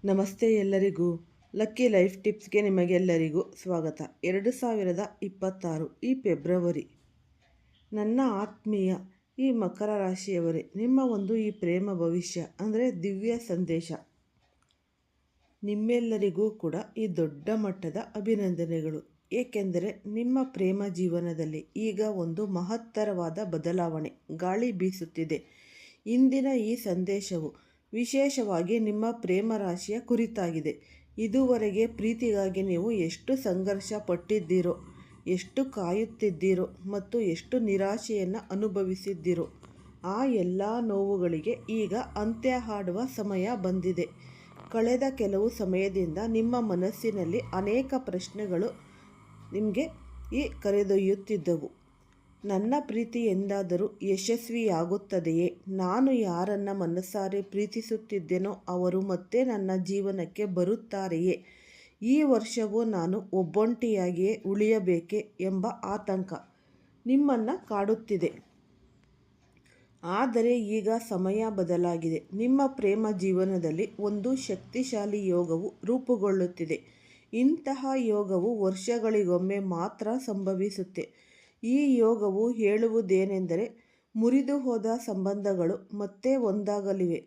ನಮಸ್ತೆ ಎಲ್ಲರಿಗೂ. Lucky life ಟಿಪ್ಸ್ಗೆ ನಿಮಗೆಲ್ಲರಿಗೂ ಸ್ವಾಗತ. 2026 ಈ ಫೆಬ್ರವರಿ. ನನ್ನ ಆತ್ಮೀಯ ಈ ಮಕರ ರಾಶಿಯವರೇ, ನಿಮ್ಮ ಒಂದು ಈ ಪ್ರೇಮ ಭವಿಷ್ಯ ಅಂದರೆ ದಿವ್ಯ ಸಂದೇಶ. ನಿಮ್ಮೆಲ್ಲರಿಗೂ ಕೂಡ ಈ ದೊಡ್ಡ ಮಟ್ಟದ ಅಭಿನಂದನೆಗಳು. ಏಕೆಂದರೆ ನಿಮ್ಮ ಪ್ರೇಮ ಜೀವನದಲ್ಲಿ ಈಗ ಒಂದು ಮಹತ್ತರವಾದ ಬದಲಾವಣೆ ಗಾಳಿ ಬೀಸುತ್ತಿದೆ. ಇಂದಿನ ಈ ಸಂದೇಶವು ವಿಶೇಷವಾಗಿ ನಿಮ್ಮ ಪ್ರೇಮ ರಾಶಿಯ ಕುರಿತಾಗಿದೆ. ಇದುವರೆಗೆ ಪ್ರೀತಿಗಾಗಿ ನೀವು ಎಷ್ಟು ಸಂಘರ್ಷ ಪಟ್ಟಿದ್ದೀರೋ, ಎಷ್ಟು ಕಾಯುತ್ತಿದ್ದೀರೋ ಮತ್ತು ಎಷ್ಟು ನಿರಾಶೆಯನ್ನು ಅನುಭವಿಸಿದ್ದೀರೋ, ಆ ಎಲ್ಲ ನೋವುಗಳಿಗೆ ಈಗ ಅಂತ್ಯ ಹಾಡುವ ಸಮಯ ಬಂದಿದೆ. ಕಳೆದ ಕೆಲವು ಸಮಯದಿಂದ ನಿಮ್ಮ ಮನಸ್ಸಿನಲ್ಲಿ ಅನೇಕ ಪ್ರಶ್ನೆಗಳು ನಿಮಗೆ ಕರೆದೊಯ್ಯುತ್ತಿದ್ದವು. ನನ್ನ ಪ್ರೀತಿ ಎಂದಾದರೂ ಯಶಸ್ವಿಯಾಗುತ್ತದೆಯೇ? ನಾನು ಯಾರನ್ನು ಮನಸಾರೆ ಪ್ರೀತಿಸುತ್ತಿದ್ದೇನೋ ಅವರು ಮತ್ತೆ ನನ್ನ ಜೀವನಕ್ಕೆ ಬರುತ್ತಾರೆಯೇ? ಈ ವರ್ಷವೂ ನಾನು ಒಬ್ಬಂಟಿಯಾಗಿಯೇ ಉಳಿಯಬೇಕೇ ಎಂಬ ಆತಂಕ ನಿಮ್ಮನ್ನು ಕಾಡುತ್ತಿದೆ. ಆದರೆ ಈಗ ಸಮಯ ಬದಲಾಗಿದೆ. ನಿಮ್ಮ ಪ್ರೇಮ ಜೀವನದಲ್ಲಿ ಒಂದು ಶಕ್ತಿಶಾಲಿ ಯೋಗವು ರೂಪುಗೊಳ್ಳುತ್ತಿದೆ. ಇಂತಹ ಯೋಗವು ವರ್ಷಗಳಿಗೊಮ್ಮೆ ಮಾತ್ರ ಸಂಭವಿಸುತ್ತೆ. ಈ ಯೋಗವು ಹೇಳುವುದೇನೆಂದರೆ, ಮುರಿದು ಹೋದ ಸಂಬಂಧಗಳು ಮತ್ತೆ ಒಂದಾಗಲಿವೆ,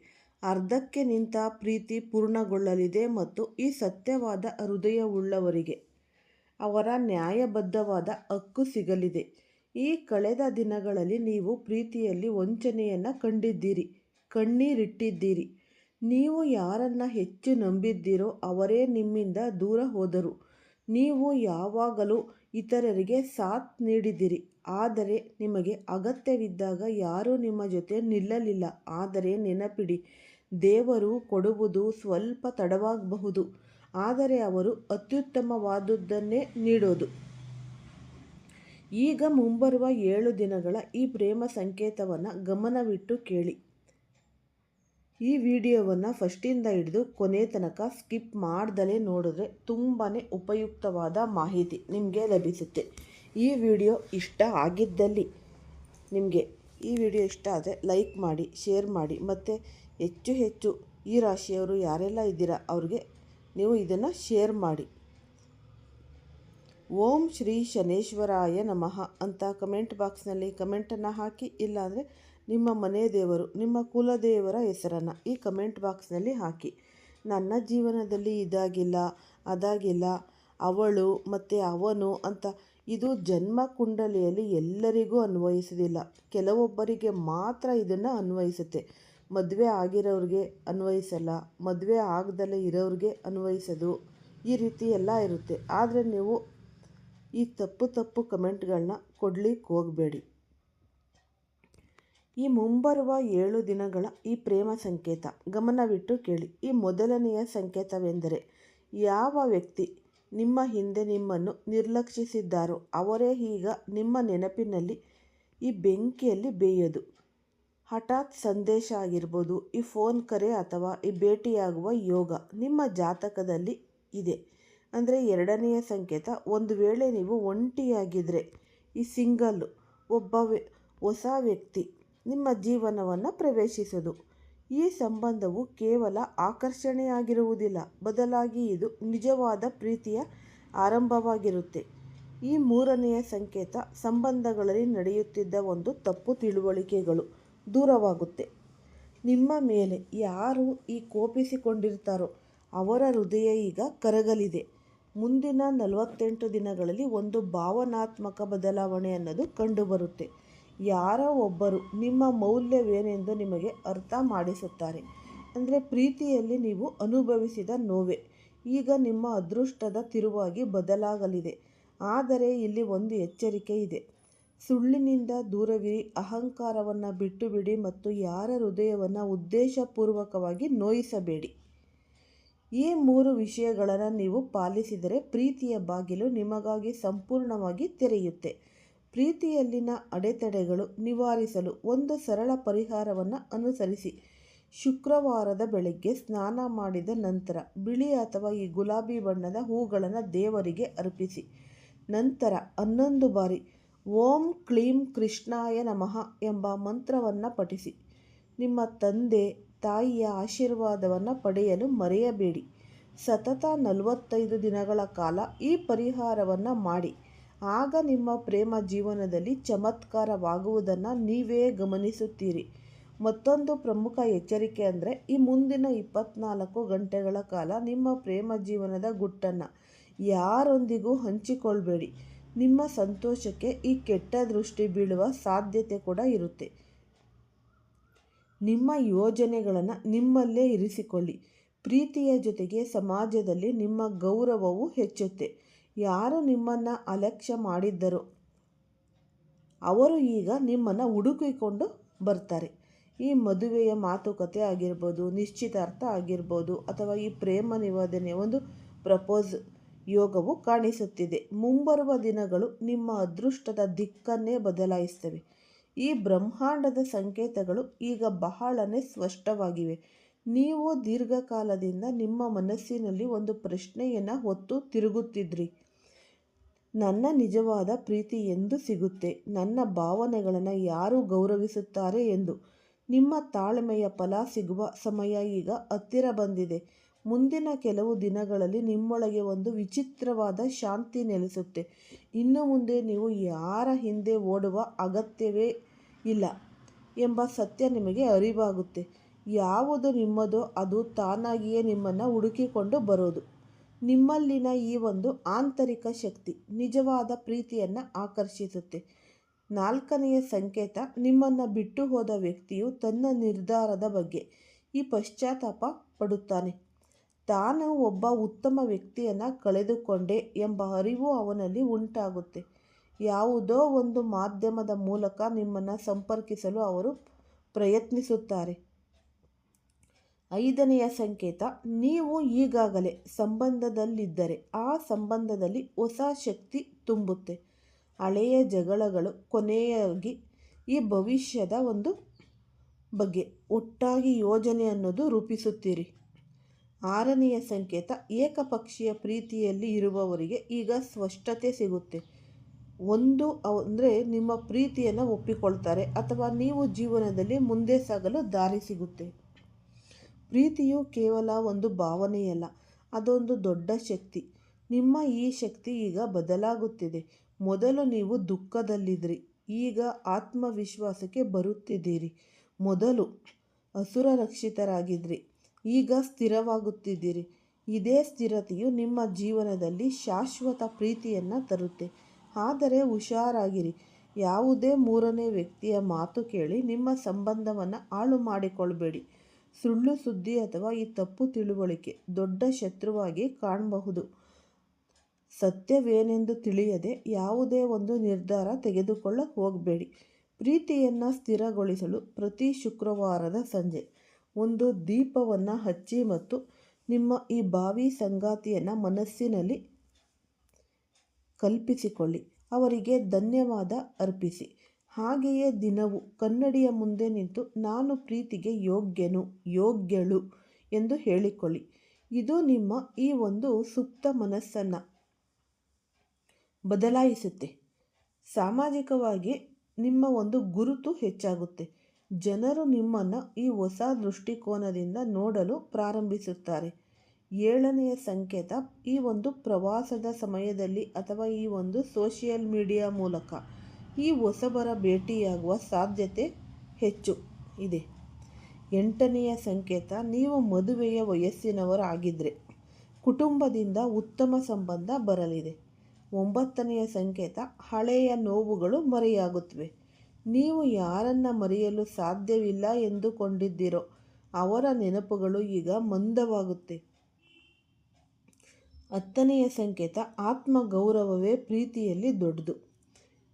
ಅರ್ಧಕ್ಕೆ ನಿಂತ ಪ್ರೀತಿ ಪೂರ್ಣಗೊಳ್ಳಲಿದೆ ಮತ್ತು ಈ ಸತ್ಯವಾದ ಹೃದಯವುಳ್ಳವರಿಗೆ ಅವರ ನ್ಯಾಯಬದ್ಧವಾದ ಹಕ್ಕು ಸಿಗಲಿದೆ. ಈ ಕಳೆದ ದಿನಗಳಲ್ಲಿ ನೀವು ಪ್ರೀತಿಯಲ್ಲಿ ವಂಚನೆಯನ್ನು ಕಂಡಿದ್ದೀರಿ, ಕಣ್ಣೀರಿಟ್ಟಿದ್ದೀರಿ. ನೀವು ಯಾರನ್ನು ಹೆಚ್ಚು ನಂಬಿದ್ದೀರೋ ಅವರೇ ನಿಮ್ಮಿಂದ ದೂರ ಹೋದರು. ನೀವು ಯಾವಾಗಲೂ ಇತರರಿಗೆ ಸಾಥ್ ನೀಡಿದಿರಿ, ಆದರೆ ನಿಮಗೆ ಅಗತ್ಯವಿದ್ದಾಗ ಯಾರೂ ನಿಮ್ಮ ಜೊತೆ ನಿಲ್ಲಲಿಲ್ಲ. ಆದರೆ ನೆನಪಿಡಿ, ದೇವರು ಕೊಡುವುದು ಸ್ವಲ್ಪ ತಡವಾಗಬಹುದು, ಆದರೆ ಅವರು ಅತ್ಯುತ್ತಮವಾದುದನ್ನೇ ನೀಡೋದು. ಈಗ ಮುಂಬರುವ 7 ದಿನಗಳ ಈ ಪ್ರೇಮ ಸಂಕೇತವನ್ನು ಗಮನವಿಟ್ಟು ಕೇಳಿ. ಈ ವಿಡಿಯೋವನ್ನು ಫಸ್ಟಿಂದ ಹಿಡಿದು ಕೊನೆ ತನಕ ಸ್ಕಿಪ್ ಮಾಡ್ದಲೇ ನೋಡಿದ್ರೆ ತುಂಬಾ ಉಪಯುಕ್ತವಾದ ಮಾಹಿತಿ ನಿಮಗೆ ಲಭಿಸುತ್ತೆ. ಈ ವಿಡಿಯೋ ಇಷ್ಟ ಆಗಿದ್ದಲ್ಲಿ ನಿಮಗೆ ಈ ವಿಡಿಯೋ ಇಷ್ಟ ಆದರೆ ಲೈಕ್ ಮಾಡಿ, ಶೇರ್ ಮಾಡಿ ಮತ್ತು ಹೆಚ್ಚು ಈ ರಾಶಿಯವರು ಯಾರೆಲ್ಲ ಇದ್ದೀರಾ ಅವ್ರಿಗೆ ನೀವು ಇದನ್ನು ಶೇರ್ ಮಾಡಿ. ಓಂ ಶ್ರೀ ಶನೇಶ್ವರಾಯ ನಮಃ ಅಂತ ಕಮೆಂಟ್ ಬಾಕ್ಸ್ನಲ್ಲಿ ಕಮೆಂಟನ್ನು ಹಾಕಿ. ಇಲ್ಲಾಂದರೆ ನಿಮ್ಮ ಮನೆ ದೇವರು, ನಿಮ್ಮ ಕುಲದೇವರ ಹೆಸರನ್ನು ಈ ಕಮೆಂಟ್ ಬಾಕ್ಸ್ನಲ್ಲಿ ಹಾಕಿ. ನನ್ನ ಜೀವನದಲ್ಲಿ ಇದಾಗಿಲ್ಲ, ಅದಾಗಿಲ್ಲ, ಅವಳು ಮತ್ತು ಅವನು ಅಂತ ಇದು ಜನ್ಮ ಕುಂಡಲಿಯಲ್ಲಿ ಎಲ್ಲರಿಗೂ ಅನ್ವಯಿಸೋದಿಲ್ಲ. ಕೆಲವೊಬ್ಬರಿಗೆ ಮಾತ್ರ ಇದನ್ನು ಅನ್ವಯಿಸುತ್ತೆ. ಮದುವೆ ಆಗಿರೋರಿಗೆ ಅನ್ವಯಿಸಲ್ಲ, ಮದುವೆ ಆಗದಲ್ಲೇ ಇರೋರಿಗೆ ಅನ್ವಯಿಸೋದು, ಈ ರೀತಿ ಎಲ್ಲ ಇರುತ್ತೆ. ಆದರೆ ನೀವು ಈ ತಪ್ಪು ಕಮೆಂಟ್ಗಳನ್ನ ಕೊಡಲಿಕ್ಕೆ ಹೋಗಬೇಡಿ. ಈ ಮುಂಬರುವ 7 ದಿನಗಳ ಈ ಪ್ರೇಮ ಸಂಕೇತ ಗಮನವಿಟ್ಟು ಕೇಳಿ. ಈ ಮೊದಲನೆಯ ಸಂಕೇತವೆಂದರೆ, ಯಾವ ವ್ಯಕ್ತಿ ನಿಮ್ಮ ಹಿಂದೆ ನಿಮ್ಮನ್ನು ನಿರ್ಲಕ್ಷಿಸಿದ್ದಾರೋ ಅವರೇ ಈಗ ನಿಮ್ಮ ನೆನಪಿನಲ್ಲಿ ಈ ಬೆಂಕಿಯಲ್ಲಿ ಬೇಯೋದು. ಹಠಾತ್ ಸಂದೇಶ ಆಗಿರ್ಬೋದು, ಈ ಫೋನ್ ಕರೆ ಅಥವಾ ಈ ಭೇಟಿಯಾಗುವ ಯೋಗ ನಿಮ್ಮ ಜಾತಕದಲ್ಲಿ ಇದೆ. ಅಂದರೆ ಎರಡನೆಯ ಸಂಕೇತ, ಒಂದು ವೇಳೆ ನೀವು ಒಂಟಿಯಾಗಿದ್ದರೆ ಈ ಸಿಂಗಲ್ಲು ಒಬ್ಬ ಹೊಸ ವ್ಯಕ್ತಿ ನಿಮ್ಮ ಜೀವನವನ್ನು ಪ್ರವೇಶಿಸೋದು. ಈ ಸಂಬಂಧವು ಕೇವಲ ಆಕರ್ಷಣೆಯಾಗಿರುವುದಿಲ್ಲ, ಬದಲಾಗಿ ಇದು ನಿಜವಾದ ಪ್ರೀತಿಯ ಆರಂಭವಾಗಿರುತ್ತೆ. ಈ ಮೂರನೆಯ ಸಂಕೇತ, ಸಂಬಂಧಗಳಲ್ಲಿ ನಡೆಯುತ್ತಿದ್ದ ಒಂದು ತಪ್ಪು ತಿಳುವಳಿಕೆಗಳು ದೂರವಾಗುತ್ತೆ. ನಿಮ್ಮ ಮೇಲೆ ಯಾರು ಈ ಕೋಪಿಸಿಕೊಂಡಿರ್ತಾರೋ ಅವರ ಹೃದಯ ಈಗ ಕರಗಲಿದೆ. ಮುಂದಿನ 48 ದಿನಗಳಲ್ಲಿ ಒಂದು ಭಾವನಾತ್ಮಕ ಬದಲಾವಣೆ ಅನ್ನೋದು ಕಂಡುಬರುತ್ತೆ. ಯಾರೋ ಒಬ್ಬರು ನಿಮ್ಮ ಮೌಲ್ಯವೇನೆಂದು ನಿಮಗೆ ಅರ್ಥ ಮಾಡಿಸುತ್ತಾರೆ. ಅಂದರೆ ಪ್ರೀತಿಯಲ್ಲಿ ನೀವು ಅನುಭವಿಸಿದ ನೋವೇ ಈಗ ನಿಮ್ಮ ಅದೃಷ್ಟದ ತಿರುವಾಗಿ ಬದಲಾಗಲಿದೆ. ಆದರೆ ಇಲ್ಲಿ ಒಂದು ಎಚ್ಚರಿಕೆ ಇದೆ. ಸುಳ್ಳಿನಿಂದ ದೂರವಿರಿ, ಅಹಂಕಾರವನ್ನು ಬಿಟ್ಟು ಬಿಡಿ ಮತ್ತು ಯಾರ ಹೃದಯವನ್ನು ಉದ್ದೇಶಪೂರ್ವಕವಾಗಿ ನೋಯಿಸಬೇಡಿ. ಈ 3 ವಿಷಯಗಳನ್ನು ನೀವು ಪಾಲಿಸಿದರೆ ಪ್ರೀತಿಯ ಬಾಗಿಲು ನಿಮಗಾಗಿ ಸಂಪೂರ್ಣವಾಗಿ ತೆರೆಯುತ್ತೆ. ಪ್ರೀತಿಯಲ್ಲಿನ ಅಡೆತಡೆಗಳು ನಿವಾರಿಸಲು ಒಂದು ಸರಳ ಪರಿಹಾರವನ್ನು ಅನುಸರಿಸಿ. ಶುಕ್ರವಾರದ ಬೆಳಗ್ಗೆ ಸ್ನಾನ ಮಾಡಿದ ನಂತರ ಬಿಳಿ ಅಥವಾ ಈ ಗುಲಾಬಿ ಬಣ್ಣದ ಹೂಗಳನ್ನು ದೇವರಿಗೆ ಅರ್ಪಿಸಿ. ನಂತರ 11 ಬಾರಿ ಓಂ ಕ್ಲೀಂ ಕೃಷ್ಣಾಯ ನಮಃ ಎಂಬ ಮಂತ್ರವನ್ನು ಪಠಿಸಿ. ನಿಮ್ಮ ತಂದೆ, ತಾಯಿಯ ಆಶೀರ್ವಾದವನ್ನು ಪಡೆಯಲು ಮರೆಯಬೇಡಿ. ಸತತ 45 ದಿನಗಳ ಕಾಲ ಈ ಪರಿಹಾರವನ್ನು ಮಾಡಿ. ಆಗ ನಿಮ್ಮ ಪ್ರೇಮ ಜೀವನದಲ್ಲಿ ಚಮತ್ಕಾರವಾಗುವುದನ್ನು ನೀವೇ ಗಮನಿಸುತ್ತೀರಿ. ಮತ್ತೊಂದು ಪ್ರಮುಖ ಎಚ್ಚರಿಕೆ ಅಂದರೆ, ಈ ಮುಂದಿನ 24 ಗಂಟೆಗಳ ಕಾಲ ನಿಮ್ಮ ಪ್ರೇಮ ಜೀವನದ ಗುಟ್ಟನ್ನು ಯಾರೊಂದಿಗೂ ಹಂಚಿಕೊಳ್ಬೇಡಿ. ನಿಮ್ಮ ಸಂತೋಷಕ್ಕೆ ಈ ಕೆಟ್ಟ ದೃಷ್ಟಿ ಬೀಳುವ ಸಾಧ್ಯತೆ ಕೂಡ ಇರುತ್ತೆ. ನಿಮ್ಮ ಯೋಜನೆಗಳನ್ನು ನಿಮ್ಮಲ್ಲೇ ಇರಿಸಿಕೊಳ್ಳಿ. ಪ್ರೀತಿಯ ಜೊತೆಗೆ ಸಮಾಜದಲ್ಲಿ ನಿಮ್ಮ ಗೌರವವು ಹೆಚ್ಚುತ್ತೆ. ಯಾರು ನಿಮ್ಮನ್ನು ಅಲಕ್ಷ್ಯ ಮಾಡಿದ್ದರೋ ಅವರು ಈಗ ನಿಮ್ಮನ್ನು ಹುಡುಕಿಕೊಂಡು ಬರ್ತಾರೆ. ಈ ಮದುವೆಯ ಮಾತುಕತೆ ಆಗಿರ್ಬೋದು, ನಿಶ್ಚಿತಾರ್ಥ ಆಗಿರ್ಬೋದು, ಅಥವಾ ಈ ಪ್ರೇಮ ನಿವೇದನೆ ಒಂದು ಪ್ರಪೋಸ್ ಯೋಗವು ಕಾಣಿಸುತ್ತಿದೆ. ಮುಂಬರುವ ದಿನಗಳು ನಿಮ್ಮ ಅದೃಷ್ಟದ ದಿಕ್ಕನ್ನೇ ಬದಲಾಯಿಸ್ತವೆ. ಈ ಬ್ರಹ್ಮಾಂಡದ ಸಂಕೇತಗಳು ಈಗ ಬಹಳನೇ ಸ್ಪಷ್ಟವಾಗಿವೆ. ನೀವು ದೀರ್ಘಕಾಲದಿಂದ ನಿಮ್ಮ ಮನಸ್ಸಿನಲ್ಲಿ ಒಂದು ಪ್ರಶ್ನೆಯನ್ನು ಹೊತ್ತು ತಿರುಗುತ್ತಿದ್ರಿ. ನನ್ನ ನಿಜವಾದ ಪ್ರೀತಿ ಎಂದು ಸಿಗುತ್ತೆ? ನನ್ನ ಭಾವನೆಗಳನ್ನು ಯಾರು ಗೌರವಿಸುತ್ತಾರೆ ಎಂದು. ನಿಮ್ಮ ತಾಳ್ಮೆಯ ಫಲ ಸಿಗುವ ಸಮಯ ಈಗ ಹತ್ತಿರ ಬಂದಿದೆ. ಮುಂದಿನ ಕೆಲವು ದಿನಗಳಲ್ಲಿ ನಿಮ್ಮೊಳಗೆ ಒಂದು ವಿಚಿತ್ರವಾದ ಶಾಂತಿ ನೆಲೆಸುತ್ತೆ. ಇನ್ನು ಮುಂದೆ ನೀವು ಯಾರ ಹಿಂದೆ ಓಡುವ ಅಗತ್ಯವೇ ಇಲ್ಲ ಎಂಬ ಸತ್ಯ ನಿಮಗೆ ಅರಿವಾಗುತ್ತೆ. ಯಾವುದು ನಿಮ್ಮದೋ ಅದು ತಾನಾಗಿಯೇ ನಿಮ್ಮನ್ನು ಹುಡುಕಿಕೊಂಡು ಬರೋದು. ನಿಮ್ಮಲ್ಲಿನ ಈ ಒಂದು ಆಂತರಿಕ ಶಕ್ತಿ ನಿಜವಾದ ಪ್ರೀತಿಯನ್ನು ಆಕರ್ಷಿಸುತ್ತೆ. 4ನೆಯ ಸಂಕೇತ, ನಿಮ್ಮನ್ನು ಬಿಟ್ಟು ಹೋದ ವ್ಯಕ್ತಿಯು ತನ್ನ ನಿರ್ಧಾರದ ಬಗ್ಗೆ ಈ ಪಶ್ಚಾತ್ತಾಪ ಪಡುತ್ತಾನೆ. ತಾನು ಒಬ್ಬ ಉತ್ತಮ ವ್ಯಕ್ತಿಯನ್ನು ಕಳೆದುಕೊಂಡೆ ಎಂಬ ಅರಿವು ಅವನಲ್ಲಿ ಉಂಟಾಗುತ್ತೆ. ಯಾವುದೋ ಒಂದು ಮಾಧ್ಯಮದ ಮೂಲಕ ನಿಮ್ಮನ್ನು ಸಂಪರ್ಕಿಸಲು ಅವರು ಪ್ರಯತ್ನಿಸುತ್ತಾರೆ. 5ನೆಯ ಸಂಕೇತ, ನೀವು ಈಗಾಗಲೇ ಸಂಬಂಧದಲ್ಲಿದ್ದರೆ ಆ ಸಂಬಂಧದಲ್ಲಿ ಹೊಸ ಶಕ್ತಿ ತುಂಬುತ್ತೆ. ಹಳೆಯ ಜಗಳಗಳು ಕೊನೆಯಾಗಿ ಈ ಭವಿಷ್ಯದ ಒಂದು ಬಗ್ಗೆ ಒಟ್ಟಾಗಿ ಯೋಜನೆ ಅನ್ನೋದು ರೂಪಿಸುತ್ತೀರಿ. 6ನೆಯ ಸಂಕೇತ, ಏಕಪಕ್ಷೀಯ ಪ್ರೀತಿಯಲ್ಲಿ ಇರುವವರಿಗೆ ಈಗ ಸ್ಪಷ್ಟತೆ ಸಿಗುತ್ತೆ. ಅಂದರೆ ನಿಮ್ಮ ಪ್ರೀತಿಯನ್ನು ಒಪ್ಪಿಕೊಳ್ತಾರೆ ಅಥವಾ ನೀವು ಜೀವನದಲ್ಲಿ ಮುಂದೆ ಸಾಗಲು ದಾರಿ ಸಿಗುತ್ತೆ. ಪ್ರೀತಿಯು ಕೇವಲ ಒಂದು ಭಾವನೆಯಲ್ಲ, ಅದೊಂದು ದೊಡ್ಡ ಶಕ್ತಿ. ನಿಮ್ಮ ಈ ಶಕ್ತಿ ಈಗ ಬದಲಾಗುತ್ತಿದೆ. ಮೊದಲು ನೀವು ದುಃಖದಲ್ಲಿದ್ದಿರಿ, ಈಗ ಆತ್ಮವಿಶ್ವಾಸಕ್ಕೆ ಬರುತ್ತಿದ್ದೀರಿ. ಮೊದಲು ಅಸುರಕ್ಷಿತರಾಗಿದ್ದಿರಿ, ಈಗ ಸ್ಥಿರವಾಗುತ್ತಿದ್ದೀರಿ. ಇದೇ ಸ್ಥಿರತೆಯು ನಿಮ್ಮ ಜೀವನದಲ್ಲಿ ಶಾಶ್ವತ ಪ್ರೀತಿಯನ್ನು ತರುತ್ತೆ. ಆದರೆ ಹುಷಾರಾಗಿರಿ, ಯಾವುದೇ 3ನೇ ವ್ಯಕ್ತಿಯ ಮಾತು ಕೇಳಿ ನಿಮ್ಮ ಸಂಬಂಧವನ್ನು ಹಾಳು ಮಾಡಿಕೊಳ್ಬೇಡಿ. ಸುಳ್ಳು ಸುದ್ದಿ ಅಥವಾ ಈ ತಪ್ಪು ತಿಳುವಳಿಕೆ ದೊಡ್ಡ ಶತ್ರುವಾಗಿ ಕಾಣಬಹುದು. ಸತ್ಯವೇನೆಂದು ತಿಳಿಯದೆ ಯಾವುದೇ ಒಂದು ನಿರ್ಧಾರ ತೆಗೆದುಕೊಳ್ಳ ಹೋಗಬೇಡಿ. ಪ್ರೀತಿಯನ್ನು ಸ್ಥಿರಗೊಳಿಸಲು ಪ್ರತಿ ಶುಕ್ರವಾರದ ಸಂಜೆ ಒಂದು ದೀಪವನ್ನು ಹಚ್ಚಿ ಮತ್ತು ನಿಮ್ಮ ಈ ಭಾವಿ ಸಂಗಾತಿಯನ್ನು ಮನಸ್ಸಿನಲ್ಲಿ ಕಲ್ಪಿಸಿಕೊಳ್ಳಿ. ಅವರಿಗೆ ಧನ್ಯವಾದ ಅರ್ಪಿಸಿ. ಹಾಗೆಯೇ ದಿನವೂ ಕನ್ನಡಿಯ ಮುಂದೆ ನಿಂತು ನಾನು ಪ್ರೀತಿಗೆ ಯೋಗ್ಯಳು ಎಂದು ಹೇಳಿಕೊಳ್ಳಿ. ಇದು ನಿಮ್ಮ ಈ ಒಂದು ಸುಪ್ತ ಮನಸ್ಸನ್ನು ಬದಲಾಯಿಸುತ್ತೆ. ಸಾಮಾಜಿಕವಾಗಿ ನಿಮ್ಮ ಒಂದು ಗುರುತು ಹೆಚ್ಚಾಗುತ್ತೆ. ಜನರು ನಿಮ್ಮನ್ನು ಈ ಹೊಸ ದೃಷ್ಟಿಕೋನದಿಂದ ನೋಡಲು ಪ್ರಾರಂಭಿಸುತ್ತಾರೆ. 7ನೆಯ ಸಂಕೇತ, ಈ ಒಂದು ಪ್ರವಾಸದ ಸಮಯದಲ್ಲಿ ಅಥವಾ ಈ ಒಂದು ಸೋಷಿಯಲ್ ಮೀಡಿಯಾ ಮೂಲಕ ಈ ಹೊಸಬರ ಭೇಟಿಯಾಗುವ ಸಾಧ್ಯತೆ ಹೆಚ್ಚು ಇದೆ. 8ನೆಯ ಸಂಕೇತ, ನೀವು ಮದುವೆಯ ವಯಸ್ಸಿನವರಾಗಿದ್ದರೆ ಕುಟುಂಬದಿಂದ ಉತ್ತಮ ಸಂಬಂಧ ಬರಲಿದೆ. 9ನೆಯ ಸಂಕೇತ, ಹಳೆಯ ನೋವುಗಳು ಮರೆಯಾಗುತ್ತವೆ. ನೀವು ಯಾರನ್ನು ಮರೆಯಲು ಸಾಧ್ಯವಿಲ್ಲ ಎಂದುಕೊಂಡಿದ್ದೀರೋ ಅವರ ನೆನಪುಗಳು ಈಗ ಮಂದವಾಗುತ್ತೆ. 10ನೆಯ ಸಂಕೇತ, ಆತ್ಮಗೌರವವೇ ಪ್ರೀತಿಯಲ್ಲಿ ದೊಡ್ಡದು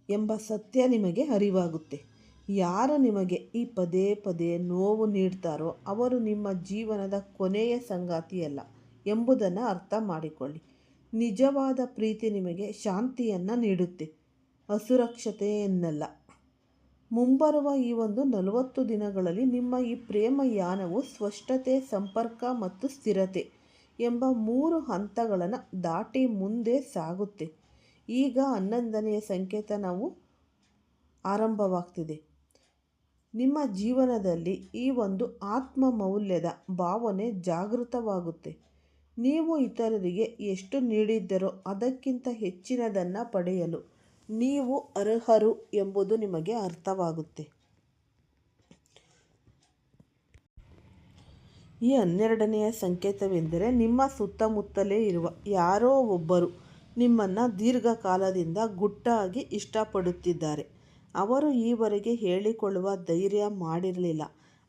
ಎಂಬ ಸತ್ಯ ನಿಮಗೆ ಅರಿವಾಗುತ್ತೆ. ಯಾರು ನಿಮಗೆ ಈ ಪದೇ ಪದೇ ನೋವು ನೀಡ್ತಾರೋ ಅವರು ನಿಮ್ಮ ಜೀವನದ ಕೊನೆಯ ಸಂಗಾತಿಯಲ್ಲ ಎಂಬುದನ್ನು ಅರ್ಥ ಮಾಡಿಕೊಳ್ಳಿ. ನಿಜವಾದ ಪ್ರೀತಿ ನಿಮಗೆ ಶಾಂತಿಯನ್ನು ನೀಡುತ್ತೆ, ಅಸುರಕ್ಷತೆಯನ್ನಲ್ಲ. ಮುಂಬರುವ ಈ ಒಂದು 40 ದಿನಗಳಲ್ಲಿ ನಿಮ್ಮ ಈ ಪ್ರೇಮ ಯಾನವು ಸ್ಪಷ್ಟತೆ, ಸಂಪರ್ಕ ಮತ್ತು ಸ್ಥಿರತೆ ಎಂಬ 3 ಹಂತಗಳನ್ನು ದಾಟಿ ಮುಂದೆ ಸಾಗುತ್ತೆ. ಈಗ 11ನೆಯ ಸಂಕೇತ ನಾವು ಆರಂಭವಾಗ್ತಿದೆ. ನಿಮ್ಮ ಜೀವನದಲ್ಲಿ ಈ ಒಂದು ಆತ್ಮ ಮೌಲ್ಯದ ಭಾವನೆ ಜಾಗೃತವಾಗುತ್ತೆ. ನೀವು ಇತರರಿಗೆ ಎಷ್ಟು ನೀಡಿದ್ದರೋ ಅದಕ್ಕಿಂತ ಹೆಚ್ಚಿನದನ್ನು ಪಡೆಯಲು ನೀವು ಅರ್ಹರು ಎಂಬುದು ನಿಮಗೆ ಅರ್ಥವಾಗುತ್ತೆ. ಈ 12ನೆಯ ಸಂಕೇತವೆಂದರೆ ನಿಮ್ಮ ಸುತ್ತಮುತ್ತಲೇ ಇರುವ ಯಾರೋ ಒಬ್ಬರು ನಿಮ್ಮನ್ನು ದೀರ್ಘಕಾಲದಿಂದ ಗುಟ್ಟಾಗಿ ಇಷ್ಟಪಡುತ್ತಿದ್ದಾರೆ. ಅವರು ಈವರೆಗೆ ಹೇಳಿಕೊಳ್ಳುವ ಧೈರ್ಯ ಮಾಡಿರಲಿಲ್ಲ,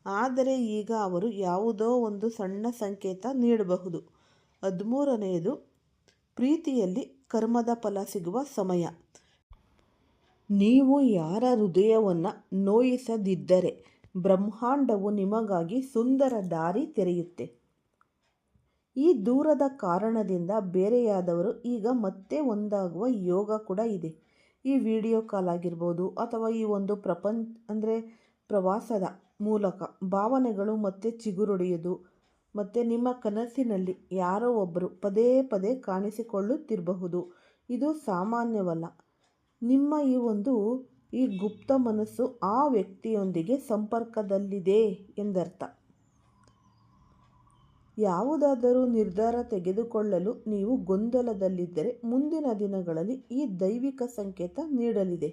ಆದರೆ ಈಗ ಅವರು ಯಾವುದೋ ಒಂದು ಸಣ್ಣ ಸಂಕೇತ ನೀಡಬಹುದು. 13ನೆಯದು ಪ್ರೀತಿಯಲ್ಲಿ ಕರ್ಮದ ಫಲ ಸಿಗುವ ಸಮಯ. ನೀವು ಯಾರ ಹೃದಯವನ್ನು ನೋಯಿಸದಿದ್ದರೆ ಬ್ರಹ್ಮಾಂಡವು ನಿಮಗಾಗಿ ಸುಂದರ ದಾರಿ ತೆರೆಯುತ್ತೆ. ಈ ದೂರದ ಕಾರಣದಿಂದ ಬೇರೆಯಾದವರು ಈಗ ಮತ್ತೆ ಒಂದಾಗುವ ಯೋಗ ಕೂಡ ಇದೆ. ಈ ವಿಡಿಯೋ ಕಾಲ್ ಆಗಿರ್ಬೋದು ಅಥವಾ ಈ ಒಂದು ಪ್ರವಾಸದ ಮೂಲಕ ಭಾವನೆಗಳು ಮತ್ತೆ ಚಿಗುರೊಡೆಯುವುದು ಮತ್ತು ನಿಮ್ಮ ಕನಸಿನಲ್ಲಿ ಯಾರೋ ಒಬ್ಬರು ಪದೇ ಪದೇ ಕಾಣಿಸಿಕೊಳ್ಳುತ್ತಿರಬಹುದು. ಇದು ಸಾಮಾನ್ಯವಲ್ಲ. ನಿಮ್ಮ ಈ ಗುಪ್ತ ಮನಸ್ಸು ಆ ವ್ಯಕ್ತಿಯೊಂದಿಗೆ ಸಂಪರ್ಕದಲ್ಲಿದೆ ಎಂದರ್ಥ. ಯಾವುದಾದರೂ ನಿರ್ಧಾರ ತೆಗೆದುಕೊಳ್ಳಲು ನೀವು ಗೊಂದಲದಲ್ಲಿದ್ದರೆ ಮುಂದಿನ ದಿನಗಳಲ್ಲಿ ಈ ದೈವಿಕ ಸಂಕೇತ ನೀಡಲಿದೆ.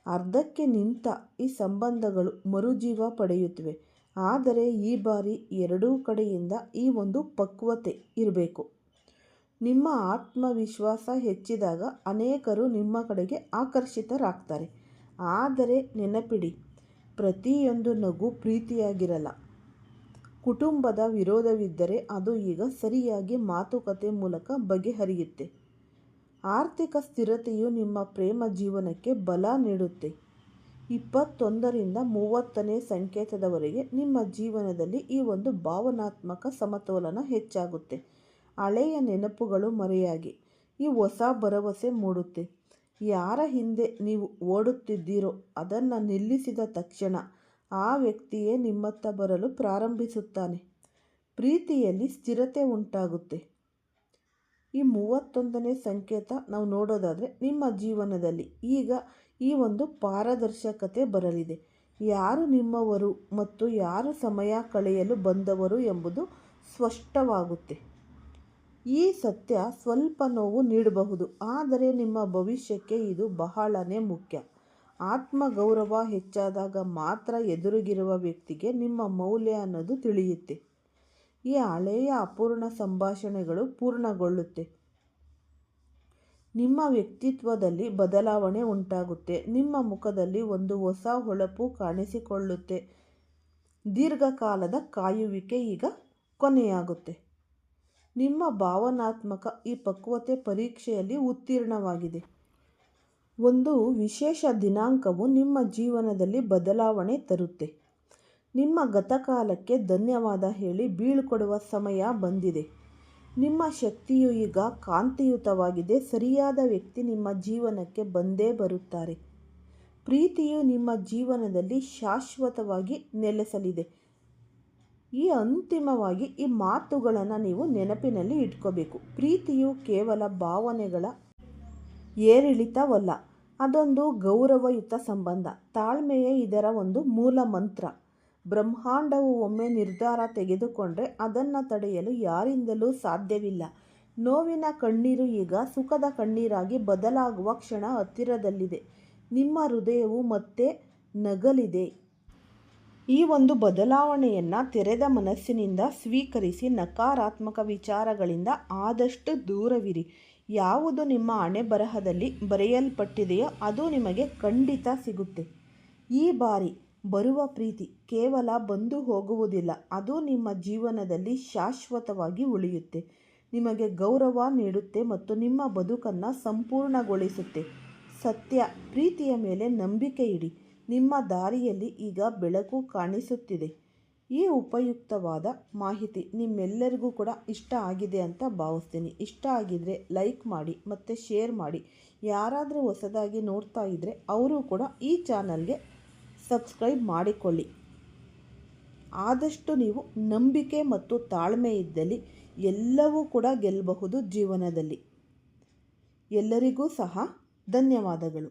ಅರ್ಧಕ್ಕೆ ನಿಂತ ಈ ಸಂಬಂಧಗಳು ಮರುಜೀವ ಪಡೆಯುತ್ತವೆ. ಆದರೆ ಈ ಬಾರಿ ಎರಡೂ ಕಡೆಯಿಂದ ಈ ಒಂದು ಪಕ್ವತೆ ಇರಬೇಕು. ನಿಮ್ಮ ಆತ್ಮವಿಶ್ವಾಸ ಹೆಚ್ಚಿದಾಗ ಅನೇಕರು ನಿಮ್ಮ ಕಡೆಗೆ ಆಕರ್ಷಿತರಾಗ್ತಾರೆ. ಆದರೆ ನೆನಪಿಡಿ, ಪ್ರತಿಯೊಂದು ನಗು ಪ್ರೀತಿಯಾಗಿರಲ್ಲ. ಕುಟುಂಬದ ವಿರೋಧವಿದ್ದರೆ ಅದು ಈಗ ಸರಿಯಾಗಿ ಮಾತುಕತೆ ಮೂಲಕ ಬಗೆಹರಿಯುತ್ತೆ. ಆರ್ಥಿಕ ಸ್ಥಿರತೆಯು ನಿಮ್ಮ ಪ್ರೇಮ ಜೀವನಕ್ಕೆ ಬಲ ನೀಡುತ್ತೆ. 21ರಿಂದ 30ನೇ ಸಂಕೇತದವರೆಗೆ ನಿಮ್ಮ ಜೀವನದಲ್ಲಿ ಈ ಒಂದು ಭಾವನಾತ್ಮಕ ಸಮತೋಲನ ಹೆಚ್ಚಾಗುತ್ತೆ. ಹಳೆಯ ನೆನಪುಗಳು ಮರೆಯಾಗಿ ಈ ಹೊಸ ಭರವಸೆ ಮೂಡುತ್ತೆ. ಯಾರ ಹಿಂದೆ ನೀವು ಓಡುತ್ತಿದ್ದೀರೋ ಅದನ್ನು ನಿಲ್ಲಿಸಿದ ತಕ್ಷಣ ಆ ವ್ಯಕ್ತಿಯೇ ನಿಮ್ಮತ್ತ ಬರಲು ಪ್ರಾರಂಭಿಸುತ್ತಾನೆ. ಪ್ರೀತಿಯಲ್ಲಿ ಸ್ಥಿರತೆ ಉಂಟಾಗುತ್ತೆ. ಈ 31ನೇ ಸಂಕೇತ ನಾವು ನೋಡೋದಾದರೆ ನಿಮ್ಮ ಜೀವನದಲ್ಲಿ ಈಗ ಈ ಒಂದು ಪಾರದರ್ಶಕತೆ ಬರಲಿದೆ. ಯಾರು ನಿಮ್ಮವರು ಮತ್ತು ಯಾರು ಸಮಯ ಕಳೆಯಲು ಬಂದವರು ಎಂಬುದು ಸ್ಪಷ್ಟವಾಗುತ್ತೆ. ಈ ಸತ್ಯ ಸ್ವಲ್ಪ ನೋವು ನೀಡಬಹುದು, ಆದರೆ ನಿಮ್ಮ ಭವಿಷ್ಯಕ್ಕೆ ಇದು ಬಹಳನೇ ಮುಖ್ಯ. ಆತ್ಮಗೌರವ ಹೆಚ್ಚಾದಾಗ ಮಾತ್ರ ಎದುರಿಗಿರುವ ವ್ಯಕ್ತಿಗೆ ನಿಮ್ಮ ಮೌಲ್ಯ ಅನ್ನೋದು ತಿಳಿಯುತ್ತೆ. ಈ ಹಳೆಯ ಅಪೂರ್ಣ ಸಂಭಾಷಣೆಗಳು ಪೂರ್ಣಗೊಳ್ಳುತ್ತೆ. ನಿಮ್ಮ ವ್ಯಕ್ತಿತ್ವದಲ್ಲಿ ಬದಲಾವಣೆ ಉಂಟಾಗುತ್ತೆ. ನಿಮ್ಮ ಮುಖದಲ್ಲಿ ಒಂದು ಹೊಸ ಹೊಳಪು ಕಾಣಿಸಿಕೊಳ್ಳುತ್ತೆ. ದೀರ್ಘಕಾಲದ ಕಾಯುವಿಕೆ ಈಗ ಕೊನೆಯಾಗುತ್ತೆ. ನಿಮ್ಮ ಭಾವನಾತ್ಮಕ ಈ ಪಕ್ವತೆ ಪರೀಕ್ಷೆಯಲ್ಲಿ ಉತ್ತೀರ್ಣವಾಗಿದೆ. ಒಂದು ವಿಶೇಷ ದಿನಾಂಕವು ನಿಮ್ಮ ಜೀವನದಲ್ಲಿ ಬದಲಾವಣೆ ತರುತ್ತೆ. ನಿಮ್ಮ ಗತಕಾಲಕ್ಕೆ ಧನ್ಯವಾದ ಹೇಳಿ ಬೀಳ್ಕೊಡುವ ಸಮಯ ಬಂದಿದೆ. ನಿಮ್ಮ ಶಕ್ತಿಯು ಈಗ ಕಾಂತಿಯುತವಾಗಿದೆ. ಸರಿಯಾದ ವ್ಯಕ್ತಿ ನಿಮ್ಮ ಜೀವನಕ್ಕೆ ಬಂದೇ ಬರುತ್ತಾರೆ. ಪ್ರೀತಿಯು ನಿಮ್ಮ ಜೀವನದಲ್ಲಿ ಶಾಶ್ವತವಾಗಿ ನೆಲೆಸಲಿದೆ. ಅಂತಿಮವಾಗಿ ಈ ಮಾತುಗಳನ್ನು ನೀವು ನೆನಪಿನಲ್ಲಿ ಇಟ್ಕೋಬೇಕು. ಪ್ರೀತಿಯು ಕೇವಲ ಭಾವನೆಗಳ ಏರಿಳಿತವಲ್ಲ, ಅದೊಂದು ಗೌರವಯುತ ಸಂಬಂಧ. ತಾಳ್ಮೆಯೇ ಇದರ ಒಂದು ಮೂಲ ಮಂತ್ರ. ಬ್ರಹ್ಮಾಂಡವು ಒಮ್ಮೆ ನಿರ್ಧಾರ ತೆಗೆದುಕೊಂಡ್ರೆ ಅದನ್ನು ತಡೆಯಲು ಯಾರಿಂದಲೂ ಸಾಧ್ಯವಿಲ್ಲ. ನೋವಿನ ಕಣ್ಣೀರು ಈಗ ಸುಖದ ಕಣ್ಣೀರಾಗಿ ಬದಲಾಗುವ ಕ್ಷಣ ಹತ್ತಿರದಲ್ಲಿದೆ. ನಿಮ್ಮ ಹೃದಯವು ಮತ್ತೆ ನಗಲಿದೆ. ಈ ಒಂದು ಬದಲಾವಣೆಯನ್ನು ತೆರೆದ ಮನಸ್ಸಿನಿಂದ ಸ್ವೀಕರಿಸಿ. ನಕಾರಾತ್ಮಕ ವಿಚಾರಗಳಿಂದ ಆದಷ್ಟು ದೂರವಿರಿ. ಯಾವುದು ನಿಮ್ಮ ಹಣೆಬರಹದಲ್ಲಿ ಬರೆಯಲ್ಪಟ್ಟಿದೆಯೋ ಅದು ನಿಮಗೆ ಖಂಡಿತ ಸಿಗುತ್ತೆ. ಈ ಬಾರಿ ಬರುವ ಪ್ರೀತಿ ಕೇವಲ ಬಂದು ಹೋಗುವುದಿಲ್ಲ, ಅದು ನಿಮ್ಮ ಜೀವನದಲ್ಲಿ ಶಾಶ್ವತವಾಗಿ ಉಳಿಯುತ್ತೆ. ನಿಮಗೆ ಗೌರವ ನೀಡುತ್ತೆ ಮತ್ತು ನಿಮ್ಮ ಬದುಕನ್ನು ಸಂಪೂರ್ಣಗೊಳಿಸುತ್ತೆ. ಸತ್ಯ, ಪ್ರೀತಿಯ ಮೇಲೆ ನಂಬಿಕೆ ಇಡಿ. ನಿಮ್ಮ ದಾರಿಯಲ್ಲಿ ಈಗ ಬೆಳಕು ಕಾಣಿಸುತ್ತಿದೆ. ಈ ಉಪಯುಕ್ತವಾದ ಮಾಹಿತಿ ನಿಮ್ಮೆಲ್ಲರಿಗೂ ಕೂಡ ಇಷ್ಟ ಆಗಿದೆ ಅಂತ ಭಾವಿಸ್ತೀನಿ. ಇಷ್ಟ ಆಗಿದರೆ ಲೈಕ್ ಮಾಡಿ ಮತ್ತು ಶೇರ್ ಮಾಡಿ. ಯಾರಾದರೂ ಹೊಸದಾಗಿ ನೋಡ್ತಾ ಇದ್ದರೆ ಅವರು ಕೂಡ ಈ ಚಾನಲ್ಗೆ ಸಬ್ಸ್ಕ್ರೈಬ್ ಮಾಡಿಕೊಳ್ಳಿ. ಆದಷ್ಟು ನೀವು ನಂಬಿಕೆ ಮತ್ತು ತಾಳ್ಮೆ ಇದ್ದಲ್ಲಿ ಎಲ್ಲವೂ ಕೂಡ ಗೆಲ್ಲಬಹುದು ಜೀವನದಲ್ಲಿ. ಎಲ್ಲರಿಗೂ ಸಹ ಧನ್ಯವಾದಗಳು.